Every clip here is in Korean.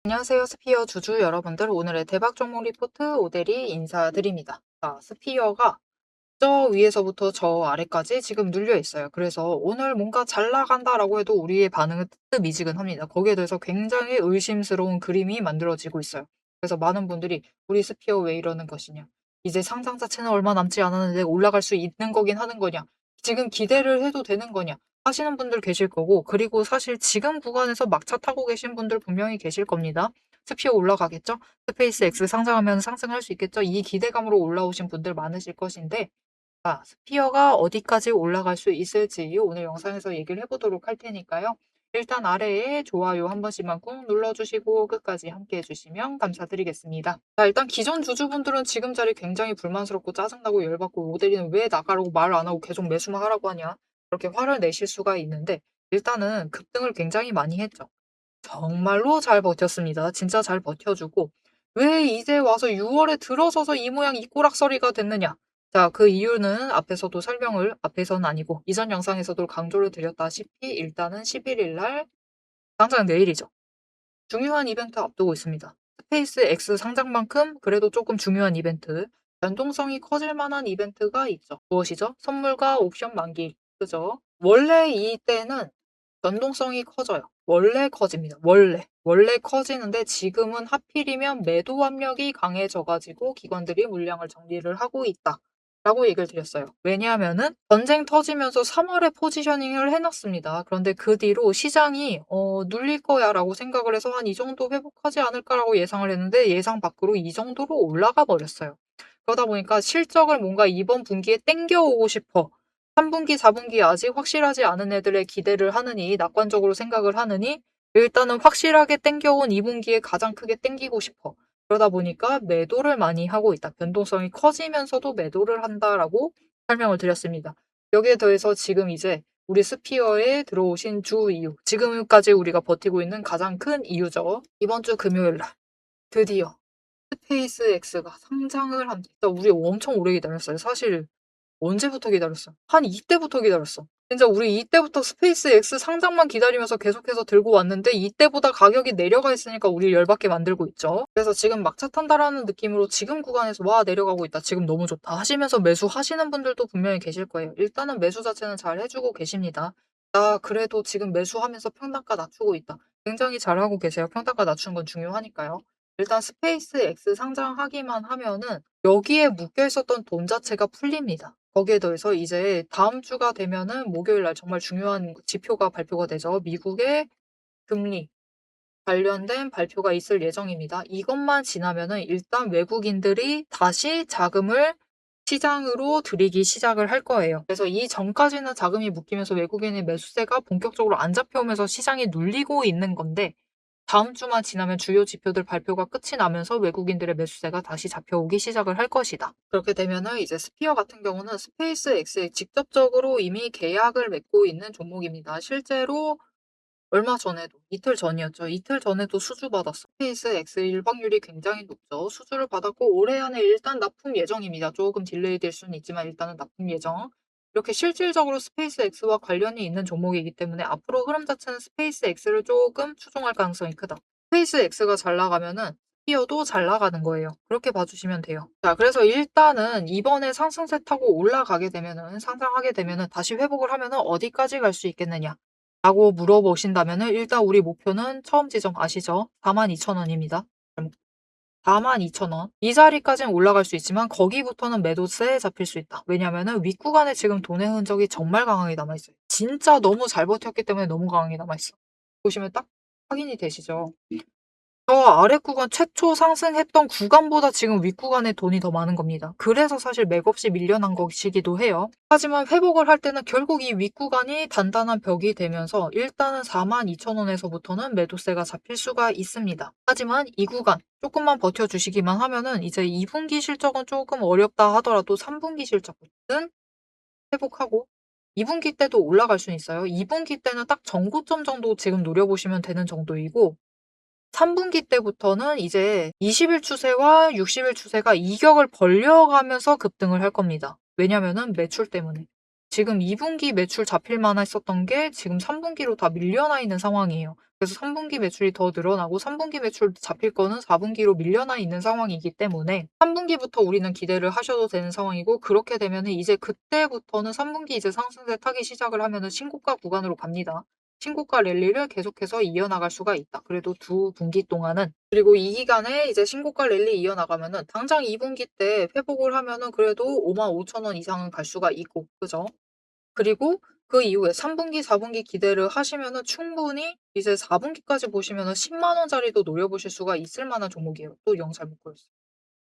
안녕하세요. 스피어 주주 여러분들. 오늘의 대박 종목 리포트 오대리 인사드립니다. 자, 스피어가 저 위에서부터 저 아래까지 지금 눌려 있어요. 그래서 오늘 뭔가 잘 나간다라고 해도 우리의 반응은 뜨뜻미지근합니다. 거기에 대해서 굉장히 의심스러운 그림이 만들어지고 있어요. 그래서 많은 분들이 우리 스피어 왜 이러는 것이냐. 이제 상장 자체는 얼마 남지 않았는데 올라갈 수 있는 거긴 하는 거냐. 지금 기대를 해도 되는 거냐. 하시는 분들 계실 거고, 그리고 사실 지금 구간에서 막차 타고 계신 분들 분명히 계실 겁니다. 스피어 올라가겠죠? 스페이스 X 상장하면 상승할 수 있겠죠? 이 기대감으로 올라오신 분들 많으실 것인데, 스피어가 어디까지 올라갈 수 있을지 오늘 영상에서 얘기를 해보도록 할 테니까요. 일단 아래에 좋아요 한 번씩만 꾹 눌러주시고 끝까지 함께 해주시면 감사드리겠습니다. 자, 일단 기존 주주분들은 지금 자리 굉장히 불만스럽고 짜증나고 열받고 모델이는 왜 나가라고 말을 안 하고 계속 매수만 하라고 하냐. 그렇게 화를 내실 수가 있는데 일단은 급등을 굉장히 많이 했죠. 정말로 잘 버텼습니다. 진짜 잘 버텨주고 왜 이제 와서 6월에 들어서서 이 모양 이 꼬락서리가 됐느냐. 자, 그 이유는 앞에서도 설명을, 앞에서는 아니고 이전 영상에서도 강조를 드렸다시피 일단은 11일 날 당장 내일이죠. 중요한 이벤트 앞두고 있습니다. 스페이스 X 상장만큼 그래도 조금 중요한 이벤트, 변동성이 커질 만한 이벤트가 있죠. 무엇이죠? 선물과 옵션 만기. 그죠? 원래 이때는 변동성이 커져요. 원래 커집니다. 원래 커지는데 지금은 하필이면 매도 압력이 강해져가지고 기관들이 물량을 정리를 하고 있다. 라고 얘기를 드렸어요. 왜냐하면은 전쟁 터지면서 3월에 포지셔닝을 해놨습니다. 그런데 그 뒤로 시장이 눌릴 거야라고 생각을 해서 한 이 정도 회복하지 않을까라고 예상을 했는데 예상 밖으로 이 정도로 올라가 버렸어요. 그러다 보니까 실적을 뭔가 이번 분기에 땡겨오고 싶어. 3분기, 4분기 아직 확실하지 않은 애들의 기대를 하느니 낙관적으로 생각을 하느니 일단은 확실하게 땡겨온 2분기에 가장 크게 땡기고 싶어. 그러다 보니까 매도를 많이 하고 있다. 변동성이 커지면서도 매도를 한다라고 설명을 드렸습니다. 여기에 더해서 지금 이제 우리 스피어에 들어오신 주 이유, 지금까지 우리가 버티고 있는 가장 큰 이유죠. 이번 주 금요일 날 드디어 스페이스 X가 상장을 합니다. 우리 엄청 오래 기다렸어요. 사실 언제부터 기다렸어? 한 이때부터 기다렸어. 진짜 우리 이때부터 스페이스 X 상장만 기다리면서 계속해서 들고 왔는데 이때보다 가격이 내려가 있으니까 우리 열받게 만들고 있죠. 그래서 지금 막차 탄다라는 느낌으로 지금 구간에서 와 내려가고 있다. 지금 너무 좋다. 하시면서 매수하시는 분들도 분명히 계실 거예요. 일단은 매수 자체는 잘 해주고 계십니다. 나 그래도 지금 매수하면서 평단가 낮추고 있다. 굉장히 잘하고 계세요. 평단가 낮추는 건 중요하니까요. 일단 스페이스 X 상장하기만 하면은 여기에 묶여 있었던 돈 자체가 풀립니다. 거기에 더해서 이제 다음 주가 되면은 목요일 날 정말 중요한 지표가 발표가 되죠. 미국의 금리 관련된 발표가 있을 예정입니다. 이것만 지나면은 일단 외국인들이 다시 자금을 시장으로 들이기 시작을 할 거예요. 그래서 이 전까지는 자금이 묶이면서 외국인의 매수세가 본격적으로 안 잡혀오면서 시장이 눌리고 있는 건데 다음 주만 지나면 주요 지표들 발표가 끝이 나면서 외국인들의 매수세가 다시 잡혀오기 시작을 할 것이다. 그렇게 되면은 이제 스피어 같은 경우는 스페이스 X에 직접적으로 이미 계약을 맺고 있는 종목입니다. 실제로 얼마 전에도, 이틀 전이었죠. 이틀 전에도 수주 받았어. 스페이스 X일 확률이 굉장히 높죠. 수주를 받았고 올해 안에 일단 납품 예정입니다. 조금 딜레이 될 수는 있지만 일단은 납품 예정. 이렇게 실질적으로 스페이스 X와 관련이 있는 종목이기 때문에 앞으로 흐름 자체는 스페이스 X를 조금 추종할 가능성이 크다. 스페이스 X가 잘 나가면은 스피어도 잘 나가는 거예요. 그렇게 봐주시면 돼요. 자, 그래서 일단은 이번에 상승세 타고 올라가게 되면은 상승하게 되면은 다시 회복을 하면은 어디까지 갈 수 있겠느냐? 라고 물어보신다면은 일단 우리 목표는 처음 지점 아시죠? 42,000원입니다. 42,000원. 이 자리까지는 올라갈 수 있지만 거기부터는 매도세에 잡힐 수 있다. 왜냐면은 윗구간에 지금 돈의 흔적이 정말 강하게 남아있어요. 진짜 너무 잘 버텼기 때문에 너무 강하게 남아있어. 보시면 딱 확인이 되시죠? 저 아래 구간 최초 상승했던 구간보다 지금 윗구간에 돈이 더 많은 겁니다. 그래서 사실 맥없이 밀려난 것이기도 해요. 하지만 회복을 할 때는 결국 이 윗구간이 단단한 벽이 되면서 일단은 42,000원에서부터는 매도세가 잡힐 수가 있습니다. 하지만 이 구간 조금만 버텨주시기만 하면은 이제 2분기 실적은 조금 어렵다 하더라도 3분기 실적은 회복하고 2분기 때도 올라갈 수는 있어요. 2분기 때는 딱 전고점 정도 지금 노려보시면 되는 정도이고 3분기 때부터는 이제 20일 추세와 60일 추세가 이격을 벌려가면서 급등을 할 겁니다. 왜냐면은 매출 때문에. 지금 2분기 매출 잡힐 만했었던 게 지금 3분기로 다 밀려나 있는 상황이에요. 그래서 3분기 매출이 더 늘어나고 3분기 매출 잡힐 거는 4분기로 밀려나 있는 상황이기 때문에 3분기부터 우리는 기대를 하셔도 되는 상황이고, 그렇게 되면은 이제 그때부터는 3분기 이제 상승세 타기 시작을 하면은 신고가 구간으로 갑니다. 신고가 랠리를 계속해서 이어나갈 수가 있다. 그래도 2분기 동안은. 그리고 이 기간에 이제 신고가 랠리 이어나가면은 당장 2분기 때 회복을 하면은 그래도 55,000원 이상은 갈 수가 있고, 그죠? 그리고 그 이후에 3분기, 4분기 기대를 하시면은 충분히 이제 4분기까지 보시면은 10만 원짜리도 노려보실 수가 있을 만한 종목이에요. 또 영 잘 못 걸었어요.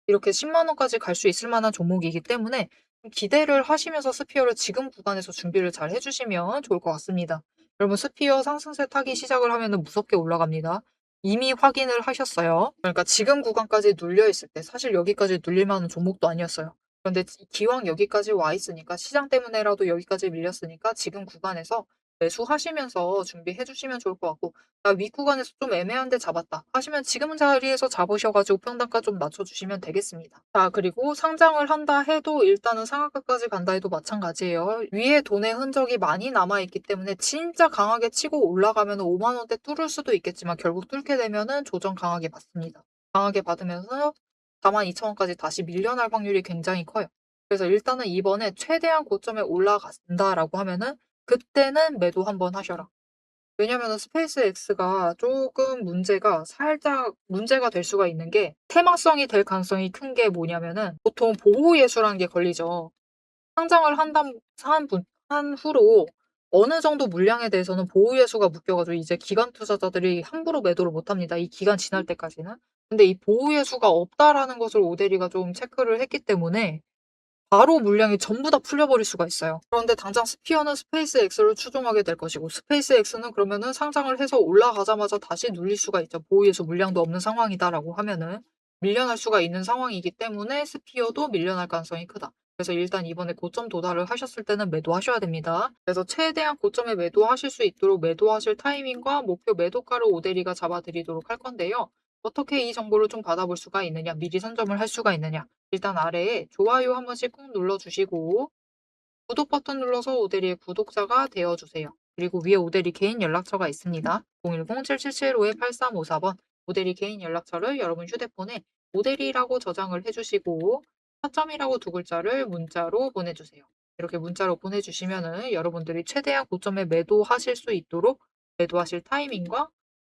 이렇게 10만 원까지 갈 수 있을 만한 종목이기 때문에 기대를 하시면서 스피어를 지금 구간에서 준비를 잘 해주시면 좋을 것 같습니다. 여러분, 스피어 상승세 타기 시작을 하면은 무섭게 올라갑니다. 이미 확인을 하셨어요. 그러니까 지금 구간까지 눌려 있을 때 사실 여기까지 눌릴 만한 종목도 아니었어요. 그런데 기왕 여기까지 와 있으니까, 시장 때문에라도 여기까지 밀렸으니까 지금 구간에서 매수하시면서 준비해 주시면 좋을 것 같고, 나 윗구간에서 좀 애매한데 잡았다 하시면 지금 자리에서 잡으셔가지고 평단가 좀 맞춰주시면 되겠습니다. 자, 그리고 상장을 한다 해도 일단은 상한가까지 간다 해도 마찬가지예요. 위에 돈의 흔적이 많이 남아있기 때문에 진짜 강하게 치고 올라가면 5만 원대 뚫을 수도 있겠지만 결국 뚫게 되면은 조정 강하게 받습니다. 강하게 받으면서 42,000원까지 다시 밀려날 확률이 굉장히 커요. 그래서 일단은 이번에 최대한 고점에 올라간다라고 하면은 그때는 매도 한번 하셔라. 왜냐면은 스페이스X가 조금 살짝 문제가 될 수가 있는 게, 테마성이 될 가능성이 큰 게 뭐냐면은 보통 보호예수라는 게 걸리죠. 상장을 한 후로 어느 정도 물량에 대해서는 보호예수가 묶여가지고 이제 기관 투자자들이 함부로 매도를 못 합니다. 이 기간 지날 때까지는. 근데 이 보호예수가 없다라는 것을 오대리가 좀 체크를 했기 때문에 바로 물량이 전부 다 풀려버릴 수가 있어요. 그런데 당장 스피어는 스페이스X를 추종하게 될 것이고, 스페이스X는 그러면은 상장을 해서 올라가자마자 다시 눌릴 수가 있죠. 보유해서 물량도 없는 상황이다라고 하면은 밀려날 수가 있는 상황이기 때문에 스피어도 밀려날 가능성이 크다. 그래서 일단 이번에 고점 도달을 하셨을 때는 매도하셔야 됩니다. 그래서 최대한 고점에 매도하실 수 있도록 매도하실 타이밍과 목표 매도가를 오대리가 잡아드리도록 할 건데요. 어떻게 이 정보를 좀 받아볼 수가 있느냐, 미리 선점을 할 수가 있느냐. 일단 아래에 좋아요 한 번씩 꾹 눌러주시고 구독 버튼 눌러서 오대리의 구독자가 되어주세요. 그리고 위에 오대리 개인 연락처가 있습니다. 010-7775-8354번 오대리 개인 연락처를 여러분 휴대폰에 오대리라고 저장을 해주시고 타점이라고 두 글자를 문자로 보내주세요. 이렇게 문자로 보내주시면은 여러분들이 최대한 고점에 매도하실 수 있도록 매도하실 타이밍과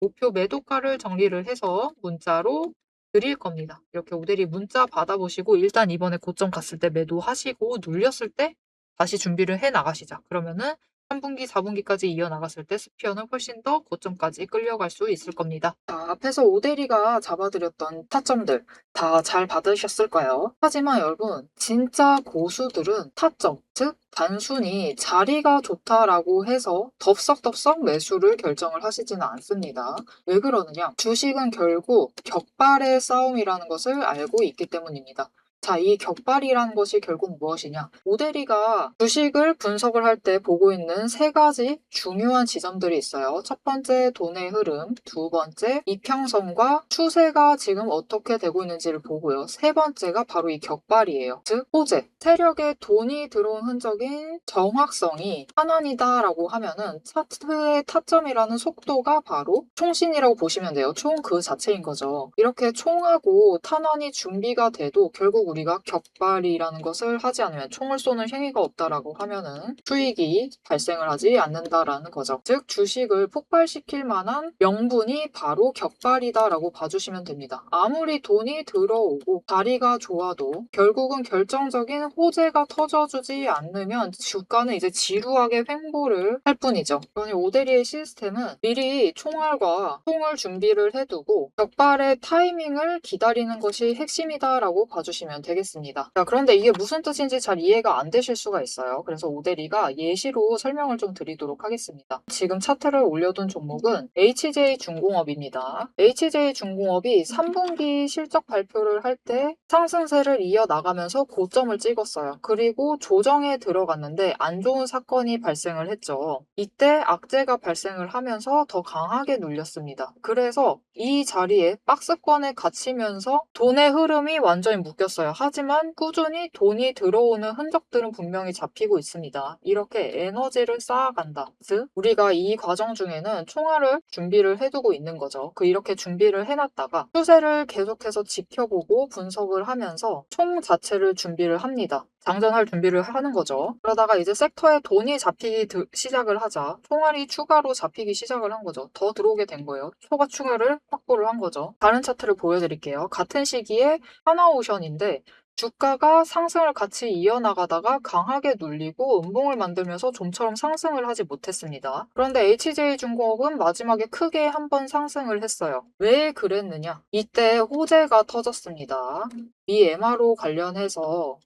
목표 매도가를 정리를 해서 문자로 드릴 겁니다. 이렇게 오대리 문자 받아보시고 일단 이번에 고점 갔을 때 매도하시고 눌렸을 때 다시 준비를 해 나가시자. 그러면은 3분기, 4분기까지 이어나갔을 때 스피어는 훨씬 더 고점까지 끌려갈 수 있을 겁니다. 자, 앞에서 오대리가 잡아드렸던 타점들 다 잘 받으셨을까요? 하지만 여러분, 진짜 고수들은 타점, 즉 단순히 자리가 좋다라고 해서 덥석덥석 매수를 결정을 하시지는 않습니다. 왜 그러느냐? 주식은 결국 격발의 싸움이라는 것을 알고 있기 때문입니다. 자, 이 격발이라는 것이 결국 무엇이냐? 오대리가 주식을 분석을 할 때 보고 있는 세 가지 중요한 지점들이 있어요. 첫 번째, 돈의 흐름. 두 번째, 이평선과 추세가 지금 어떻게 되고 있는지를 보고요. 세 번째가 바로 이 격발이에요. 즉, 호재. 세력에 돈이 들어온 흔적인 정확성이 탄환이다라고 하면은 차트의 타점이라는 속도가 바로 총신이라고 보시면 돼요. 총 그 자체인 거죠. 이렇게 총하고 탄환이 준비가 돼도 결국 우리가 격발이라는 것을 하지 않으면, 총을 쏘는 행위가 없다라고 하면은 수익이 발생을 하지 않는다라는 거죠. 즉 주식을 폭발시킬 만한 명분이 바로 격발이다라고 봐주시면 됩니다. 아무리 돈이 들어오고 자리가 좋아도 결국은 결정적인 호재가 터져주지 않으면 주가는 이제 지루하게 횡보를 할 뿐이죠. 그러니 오대리의 시스템은 미리 총알과 총을 준비를 해두고 격발의 타이밍을 기다리는 것이 핵심이다라고 봐주시면 되겠습니다. 자, 그런데 이게 무슨 뜻인지 잘 이해가 안 되실 수가 있어요. 그래서 오대리가 예시로 설명을 좀 드리도록 하겠습니다. 지금 차트를 올려둔 종목은 HJ중공업입니다. HJ중공업이 3분기 실적 발표를 할 때 상승세를 이어나가면서 고점을 찍었어요. 그리고 조정에 들어갔는데 안 좋은 사건이 발생을 했죠. 이때 악재가 발생을 하면서 더 강하게 눌렸습니다. 그래서 이 자리에 박스권에 갇히면서 돈의 흐름이 완전히 묶였어요. 하지만 꾸준히 돈이 들어오는 흔적들은 분명히 잡히고 있습니다. 이렇게 에너지를 쌓아간다. 즉, 우리가 이 과정 중에는 총알을 준비를 해두고 있는 거죠. 이렇게 준비를 해놨다가 추세를 계속해서 지켜보고 분석을 하면서 총 자체를 준비를 합니다. 장전할 준비를 하는 거죠. 그러다가 이제 섹터에 돈이 잡히기 시작을 하자 총알이 추가로 잡히기 시작을 한 거죠. 더 들어오게 된 거예요. 초과 추가를 확보를 한 거죠. 다른 차트를 보여드릴게요. 같은 시기에 하나오션인데 주가가 상승을 같이 이어나가다가 강하게 눌리고 음봉을 만들면서 좀처럼 상승을 하지 못했습니다. 그런데 HJ중공업은 마지막에 크게 한번 상승을 했어요. 왜 그랬느냐? 이때 호재가 터졌습니다. 이 MRO 관련해서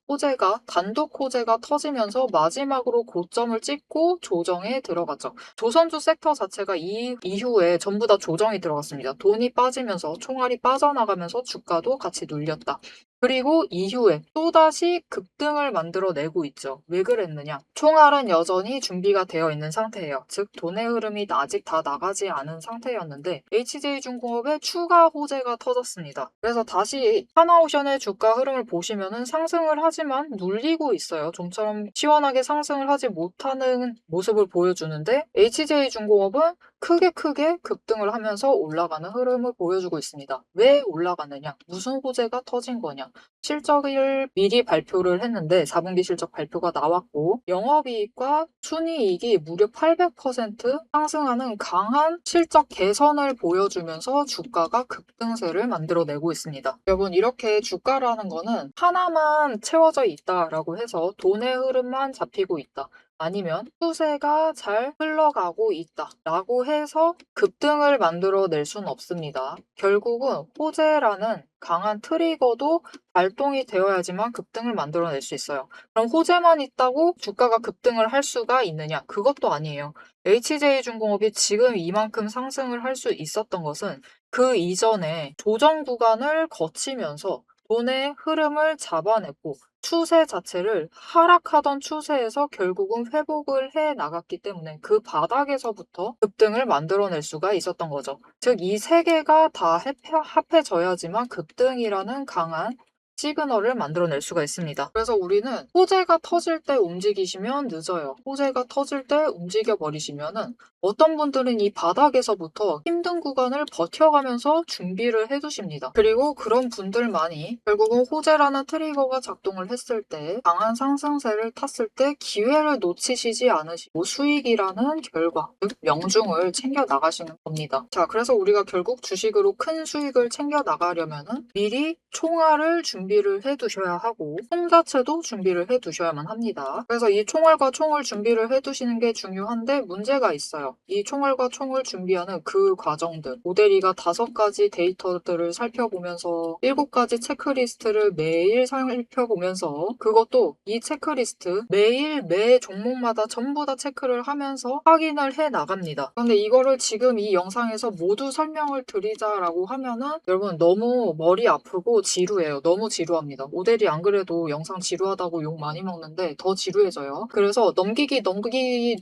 단독 호재가 터지면서 마지막으로 고점을 찍고 조정에 들어갔죠. 조선주 섹터 자체가 이 이후에 전부 다 조정이 들어갔습니다. 돈이 빠지면서 총알이 빠져나가면서 주가도 같이 눌렸다. 그리고 이후에 또다시 급등을 만들어내고 있죠. 왜 그랬느냐? 총알은 여전히 준비가 되어 있는 상태예요. 즉 돈의 흐름이 아직 다 나가지 않은 상태였는데 HJ중공업의 추가 호재가 터졌습니다. 그래서 다시 하나오션의 주가 흐름을 보시면은 상승을 하지만 눌리고 있어요. 좀처럼 시원하게 상승을 하지 못하는 모습을 보여주는데 HJ중공업은 크게 급등을 하면서 올라가는 흐름을 보여주고 있습니다. 왜 올라가느냐? 무슨 호재가 터진 거냐? 실적을 미리 발표를 했는데 4분기 실적 발표가 나왔고 영업이익과 순이익이 무려 800% 상승하는 강한 실적 개선을 보여주면서 주가가 급등세를 만들어내고 있습니다. 여러분 이렇게 주가라는 거는 하나만 채워져 있다라고 해서 돈의 흐름만 잡히고 있다. 아니면 추세가 잘 흘러가고 있다 라고 해서 급등을 만들어낼 수는 없습니다. 결국은 호재라는 강한 트리거도 발동이 되어야지만 급등을 만들어낼 수 있어요. 그럼 호재만 있다고 주가가 급등을 할 수가 있느냐? 그것도 아니에요. HJ중공업이 지금 이만큼 상승을 할 수 있었던 것은 그 이전에 조정 구간을 거치면서 돈의 흐름을 잡아냈고 추세 자체를 하락하던 추세에서 결국은 회복을 해 나갔기 때문에 그 바닥에서부터 급등을 만들어낼 수가 있었던 거죠. 즉, 이 세 개가 다 합해져야지만 급등이라는 강한 시그널을 만들어낼 수가 있습니다. 그래서 우리는 호재가 터질 때 움직이시면 늦어요. 호재가 터질 때 움직여 버리시면은 어떤 분들은 이 바닥에서부터 힘든 구간을 버텨가면서 준비를 해두십니다. 그리고 그런 분들만이 결국은 호재라는 트리거가 작동을 했을 때 강한 상승세를 탔을 때 기회를 놓치시지 않으시고 수익이라는 결과, 즉 명중을 챙겨 나가시는 겁니다. 자, 그래서 우리가 결국 주식으로 큰 수익을 챙겨 나가려면은 미리 총알을 준비를 해두셔야 하고 총 자체도 준비를 해두셔야만 합니다. 그래서 이 총알과 총을 준비를 해두시는 게 중요한데 문제가 있어요. 이 총알과 총을 준비하는 그 과정들, 모델이가 5가지 데이터들을 살펴보면서 7가지 체크리스트를 매일 살펴보면서 그것도 이 체크리스트 매일 매 종목마다 전부 다 체크를 하면서 확인을 해 나갑니다. 그런데 이거를 지금 이 영상에서 모두 설명을 드리자라고 하면은 여러분 너무 머리 아프고 지루해요. 너무 지루합니다. 모델이 안 그래도 영상 지루하다고 욕 많이 먹는데 더 지루해져요. 그래서 넘기기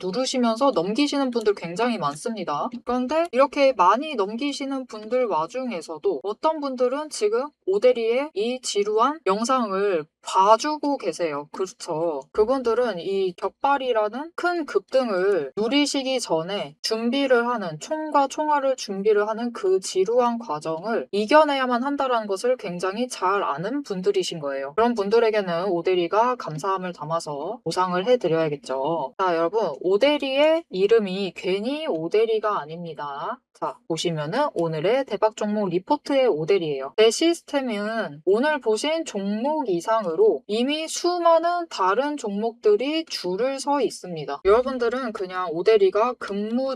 누르시면서 넘기시는 분들 굉장히 많습니다. 그런데 이렇게 많이 넘기시는 분들 와중에서도 어떤 분들은 지금 오대리의 이 지루한 영상을 봐주고 계세요. 그렇죠. 그분들은 이 격발이라는 큰 급등을 누리시기 전에 준비를 하는 총과 총알을 준비를 하는 그 지루한 과정을 이겨내야만 한다는 것을 굉장히 잘 아는 분들이신 거예요. 그런 분들에게는 오대리가 감사함을 담아서 보상을 해드려야겠죠. 자, 여러분 오대리의 이름이 괜히 오대리가 아닙니다. 자, 보시면은 오늘의 대박 종목 리포트의 오델이에요. 제 시스템은 오늘 보신 종목 이상으로 이미 수많은 다른 종목들이 줄을 서 있습니다. 여러분들은 그냥 오델이가 근무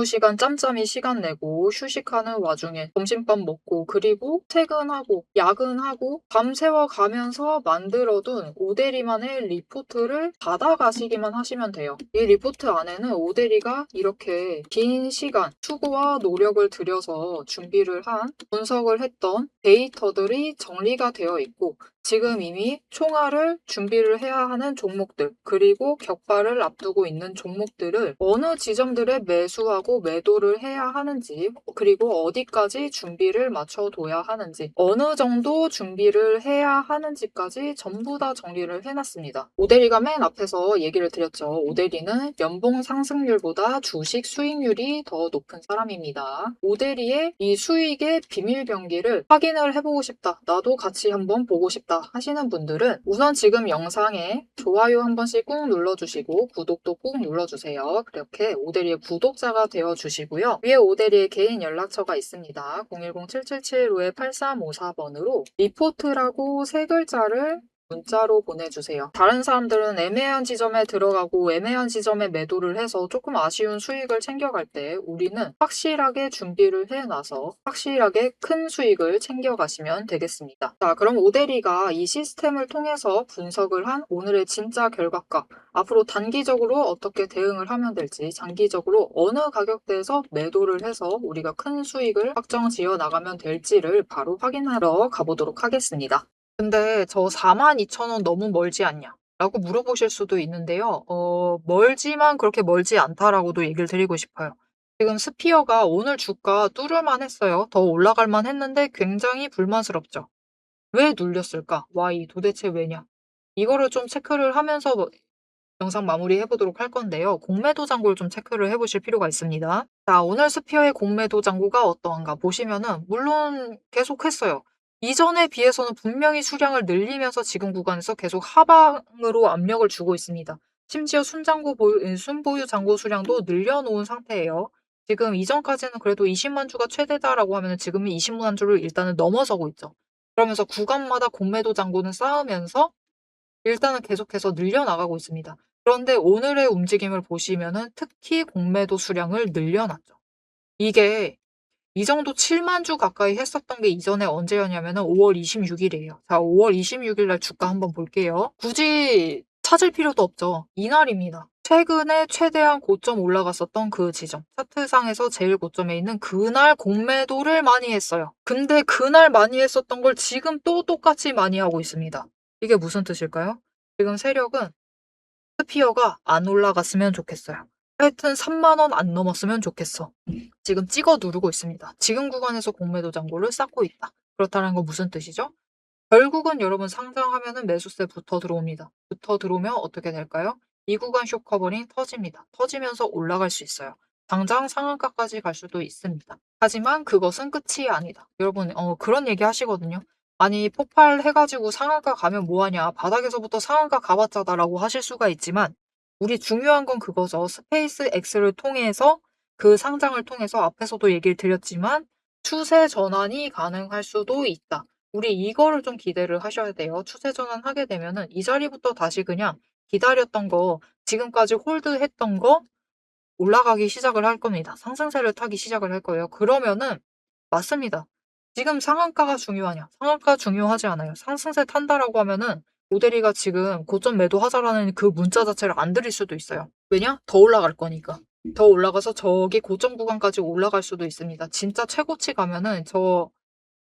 시간 짬짬이 시간 내고 휴식하는 와중에 점심밥 먹고 그리고 퇴근하고 야근하고 밤새워 가면서 만들어둔 오델이만의 리포트를 받아가시기만 하시면 돼요. 이 리포트 안에는 오델이가 이렇게 긴 시간 수고와 노력을 들여서 준비를 한 분석을 했던 데이터들이 정리가 되어 있고 지금 이미 총알을 준비를 해야 하는 종목들, 그리고 격발을 앞두고 있는 종목들을 어느 지점들에 매수하고 매도를 해야 하는지, 그리고 어디까지 준비를 맞춰둬야 하는지, 어느 정도 준비를 해야 하는지까지 전부 다 정리를 해놨습니다. 오대리가 맨 앞에서 얘기를 드렸죠. 오대리는 연봉 상승률보다 주식 수익률이 더 높은 사람입니다. 오대리의 이 수익의 비밀 병기를 확인을 해보고 싶다. 나도 같이 한번 보고 싶다 하시는 분들은 우선 지금 영상에 좋아요 한 번씩 꾹 눌러주시고 구독도 꾹 눌러주세요. 그렇게 오대리의 구독자가 되어주시고요. 위에 오대리의 개인 연락처가 있습니다. 010-7775-8354번으로 리포트라고 세 글자를 문자로 보내주세요. 다른 사람들은 애매한 지점에 들어가고 애매한 지점에 매도를 해서 조금 아쉬운 수익을 챙겨갈 때 우리는 확실하게 준비를 해놔서 확실하게 큰 수익을 챙겨가시면 되겠습니다. 자, 그럼 오대리가 이 시스템을 통해서 분석을 한 오늘의 진짜 결과값, 앞으로 단기적으로 어떻게 대응을 하면 될지, 장기적으로 어느 가격대에서 매도를 해서 우리가 큰 수익을 확정 지어 나가면 될지를 바로 확인하러 가보도록 하겠습니다. 근데 저 42,000원 너무 멀지 않냐? 라고 물어보실 수도 있는데요. 멀지만 그렇게 멀지 않다라고도 얘기를 드리고 싶어요. 지금 스피어가 오늘 주가 뚫을만 했어요. 더 올라갈만 했는데 굉장히 불만스럽죠. 왜 눌렸을까? 이 도대체 왜냐? 이거를 좀 체크를 하면서 영상 마무리 해보도록 할 건데요. 공매도 잔고를 좀 체크를 해보실 필요가 있습니다. 자, 오늘 스피어의 공매도 잔고가 어떠한가 보시면은 물론 계속 했어요. 이전에 비해서는 분명히 수량을 늘리면서 지금 구간에서 계속 하방으로 압력을 주고 있습니다. 심지어 순보유 잔고 수량도 늘려놓은 상태예요. 지금 이전까지는 그래도 20만 주가 최대다라고 하면 지금은 20만 주를 일단은 넘어서고 있죠. 그러면서 구간마다 공매도 잔고는 쌓으면서 일단은 계속해서 늘려나가고 있습니다. 그런데 오늘의 움직임을 보시면은 특히 공매도 수량을 늘려놨죠. 이게 이 정도 7만 주 가까이 했었던 게 이전에 언제였냐면은 5월 26일이에요. 자, 5월 26일 날 주가 한번 볼게요. 굳이 찾을 필요도 없죠. 이날입니다. 최근에 최대한 고점 올라갔었던 그 지점. 차트상에서 제일 고점에 있는 그날 공매도를 많이 했어요. 근데 그날 많이 했었던 걸 지금 또 똑같이 많이 하고 있습니다. 이게 무슨 뜻일까요? 지금 세력은 스피어가 안 올라갔으면 좋겠어요. 하여튼 3만 원 안 넘었으면 좋겠어. 지금 찍어 누르고 있습니다. 지금 구간에서 공매도 잔고를 쌓고 있다. 그렇다는 건 무슨 뜻이죠? 결국은 여러분 상장하면은 매수세 붙어 들어옵니다. 붙어 들어오면 어떻게 될까요? 이 구간 쇼커버링 터집니다. 터지면서 올라갈 수 있어요. 당장 상한가까지 갈 수도 있습니다. 하지만 그것은 끝이 아니다. 여러분 그런 얘기 하시거든요. 아니 폭발해가지고 상한가 가면 뭐하냐. 바닥에서부터 상한가 가봤자다라고 하실 수가 있지만 우리 중요한 건 그거죠. 스페이스 X를 통해서 그 상장을 통해서 앞에서도 얘기를 드렸지만 추세 전환이 가능할 수도 있다. 우리 이거를 좀 기대를 하셔야 돼요. 추세 전환하게 되면은 이 자리부터 다시 그냥 기다렸던 거, 지금까지 홀드했던 거 올라가기 시작을 할 겁니다. 상승세를 타기 시작을 할 거예요. 그러면은 맞습니다. 지금 상한가가 중요하냐? 상한가 중요하지 않아요. 상승세 탄다라고 하면은 모델이가 지금 고점 매도하자라는 그 문자 자체를 안 드릴 수도 있어요. 왜냐? 더 올라갈 거니까. 더 올라가서 저기 고점 구간까지 올라갈 수도 있습니다. 진짜 최고치 가면은 저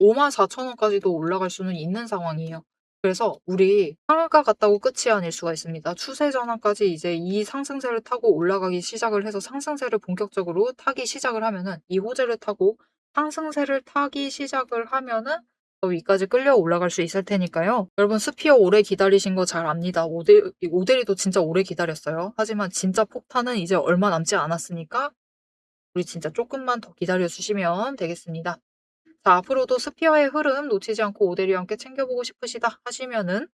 54,000원까지도 올라갈 수는 있는 상황이에요. 그래서 우리 상한가 갔다고 끝이 아닐 수가 있습니다. 추세 전환까지 이제 이 상승세를 타고 올라가기 시작을 해서 상승세를 본격적으로 타기 시작을 하면은 이 호재를 타고 상승세를 타기 시작을 하면은 더 위까지 끌려 올라갈 수 있을 테니까요. 여러분 스피어 오래 기다리신 거 잘 압니다. 오데리도 진짜 오래 기다렸어요. 하지만 진짜 폭탄은 이제 얼마 남지 않았으니까 우리 진짜 조금만 더 기다려 주시면 되겠습니다. 자, 앞으로도 스피어의 흐름 놓치지 않고 오데리와 함께 챙겨보고 싶으시다 하시면은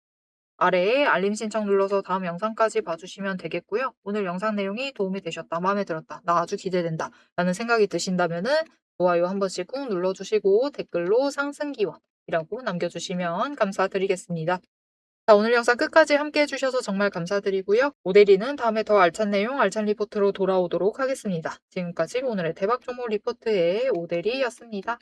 아래에 알림 신청 눌러서 다음 영상까지 봐주시면 되겠고요. 오늘 영상 내용이 도움이 되셨다, 마음에 들었다, 나 아주 기대된다 라는 생각이 드신다면은 좋아요 한 번씩 꾹 눌러주시고 댓글로 상승기원이라고 남겨주시면 감사드리겠습니다. 자, 오늘 영상 끝까지 함께 해주셔서 정말 감사드리고요. 오데리는 다음에 더 알찬 내용, 알찬 리포트로 돌아오도록 하겠습니다. 지금까지 오늘의 대박 종목 리포트의 오데리였습니다.